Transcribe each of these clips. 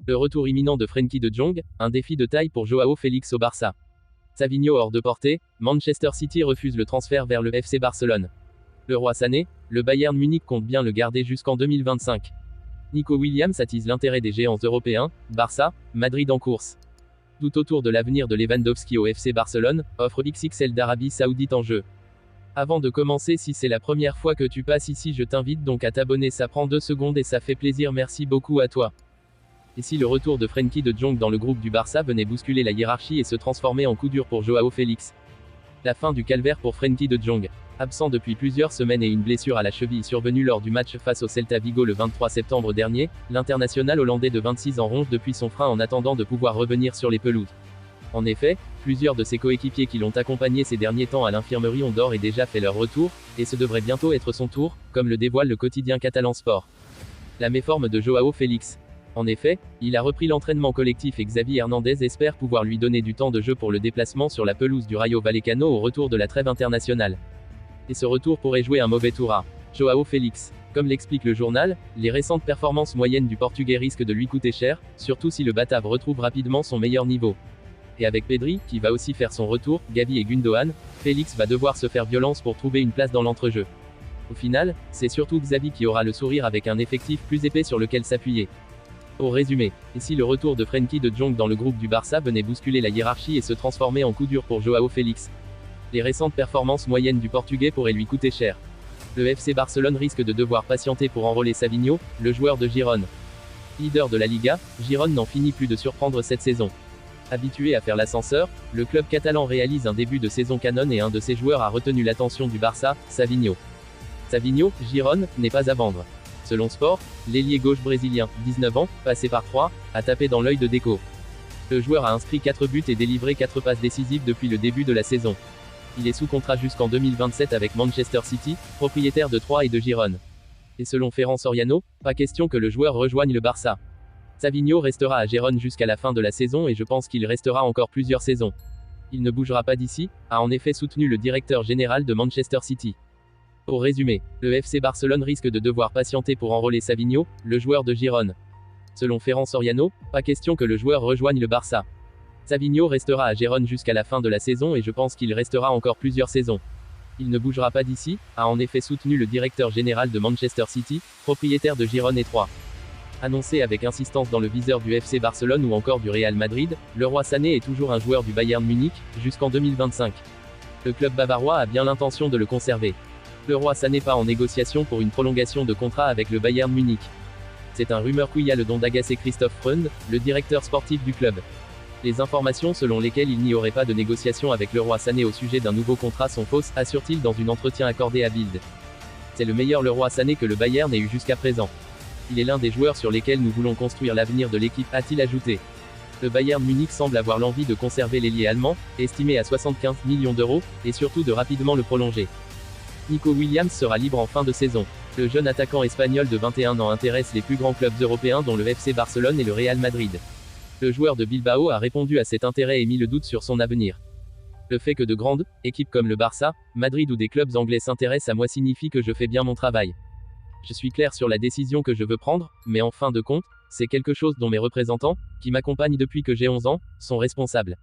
Le retour imminent de Frenkie de Jong, un défi de taille pour Joao Félix au Barça. Savinho hors de portée, Manchester City refuse le transfert vers le FC Barcelone. Le roi Sané, le Bayern Munich compte bien le garder jusqu'en 2025. Nico Williams attise l'intérêt des géants européens, Barça, Madrid en course. Doute autour de l'avenir de Lewandowski au FC Barcelone, offre XXL d'Arabie Saoudite en jeu. Avant de commencer, si c'est la première fois que tu passes ici, je t'invite donc à t'abonner, ça prend 2 secondes et ça fait plaisir, merci beaucoup à toi. Et si le retour de Frenkie de Jong dans le groupe du Barça venait bousculer la hiérarchie et se transformer en coup dur pour Joao Félix? La fin du calvaire pour Frenkie de Jong. Absent depuis plusieurs semaines et une blessure à la cheville survenue lors du match face au Celta Vigo le 23 septembre dernier, l'international hollandais de 26 ans ronge depuis son frein en attendant de pouvoir revenir sur les pelouses. En effet, plusieurs de ses coéquipiers qui l'ont accompagné ces derniers temps à l'infirmerie ont d'ores et déjà fait leur retour, et ce devrait bientôt être son tour, comme le dévoile le quotidien catalan Sport. La méforme de Joao Félix. En effet, il a repris l'entraînement collectif et Xavi Hernandez espère pouvoir lui donner du temps de jeu pour le déplacement sur la pelouse du Rayo Vallecano au retour de la trêve internationale. Et ce retour pourrait jouer un mauvais tour à Joao Félix. Comme l'explique le journal, les récentes performances moyennes du Portugais risquent de lui coûter cher, surtout si le Batave retrouve rapidement son meilleur niveau. Et avec Pedri, qui va aussi faire son retour, Gavi et Gundogan, Félix va devoir se faire violence pour trouver une place dans l'entrejeu. Au final, c'est surtout Xavi qui aura le sourire avec un effectif plus épais sur lequel s'appuyer. Au résumé, et si le retour de Frenkie de Jong dans le groupe du Barça venait bousculer la hiérarchie et se transformer en coup dur pour Joao Félix? Les récentes performances moyennes du Portugais pourraient lui coûter cher. Le FC Barcelone risque de devoir patienter pour enrôler Savinho, le joueur de Girone. Leader de la Liga, Girone n'en finit plus de surprendre cette saison. Habitué à faire l'ascenseur, le club catalan réalise un début de saison canon et un de ses joueurs a retenu l'attention du Barça, Savinho. Savinho, Girone, n'est pas à vendre. Selon Sport, l'ailier gauche brésilien, 19 ans, passé par 3, a tapé dans l'œil de Deco. Le joueur a inscrit 4 buts et délivré 4 passes décisives depuis le début de la saison. Il est sous contrat jusqu'en 2027 avec Manchester City, propriétaire de Troyes et de Girone. Et selon Ferran Soriano, pas question que le joueur rejoigne le Barça. Savinho restera à Gérone jusqu'à la fin de la saison et je pense qu'il restera encore plusieurs saisons. Il ne bougera pas d'ici, a en effet soutenu le directeur général de Manchester City. Au résumé, le FC Barcelone risque de devoir patienter pour enrôler Savinho, le joueur de Girone. Selon Ferran Soriano, pas question que le joueur rejoigne le Barça. Savinho restera à Gérone jusqu'à la fin de la saison et je pense qu'il restera encore plusieurs saisons. Il ne bougera pas d'ici, a en effet soutenu le directeur général de Manchester City, propriétaire de Girone et Troyes. Annoncé avec insistance dans le viseur du FC Barcelone ou encore du Real Madrid, le roi Sané est toujours un joueur du Bayern Munich, jusqu'en 2025. Le club bavarois a bien l'intention de le conserver. Le roi Sané pas en négociation pour une prolongation de contrat avec le Bayern Munich. C'est un rumeur qui a le don d'agacer Christophe Freund, le directeur sportif du club. Les informations selon lesquelles il n'y aurait pas de négociation avec le roi Sané au sujet d'un nouveau contrat sont fausses, assure-t-il dans un entretien accordé à Bild. C'est le meilleur le roi Sané que le Bayern ait eu jusqu'à présent. Il est l'un des joueurs sur lesquels nous voulons construire l'avenir de l'équipe, a-t-il ajouté. Le Bayern Munich semble avoir l'envie de conserver l'ailier allemand, estimé à 75 millions d'euros, et surtout de rapidement le prolonger. Nico Williams sera libre en fin de saison. Le jeune attaquant espagnol de 21 ans intéresse les plus grands clubs européens dont le FC Barcelone et le Real Madrid. Le joueur de Bilbao a répondu à cet intérêt et mis le doute sur son avenir. Le fait que de grandes équipes comme le Barça, Madrid ou des clubs anglais s'intéressent à moi signifie que je fais bien mon travail. Je suis clair sur la décision que je veux prendre, mais en fin de compte, c'est quelque chose dont mes représentants, qui m'accompagnent depuis que j'ai 11 ans, sont responsables.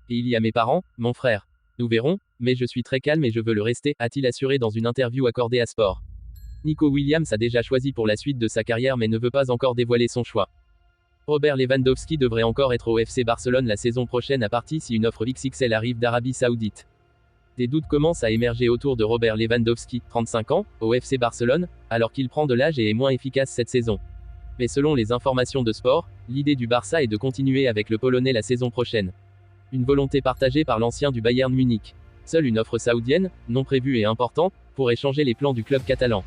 Et il y a mes parents, mon frère. Nous verrons, mais je suis très calme et je veux le rester, a-t-il assuré dans une interview accordée à Sport. Nico Williams a déjà choisi pour la suite de sa carrière mais ne veut pas encore dévoiler son choix. Robert Lewandowski devrait encore être au FC Barcelone la saison prochaine à partir si une offre XXL arrive d'Arabie Saoudite. Des doutes commencent à émerger autour de Robert Lewandowski, 35 ans, au FC Barcelone, alors qu'il prend de l'âge et est moins efficace cette saison. Mais selon les informations de Sport, l'idée du Barça est de continuer avec le Polonais la saison prochaine. Une volonté partagée par l'ancien du Bayern Munich. Seule une offre saoudienne, non prévue et importante, pourrait changer les plans du club catalan.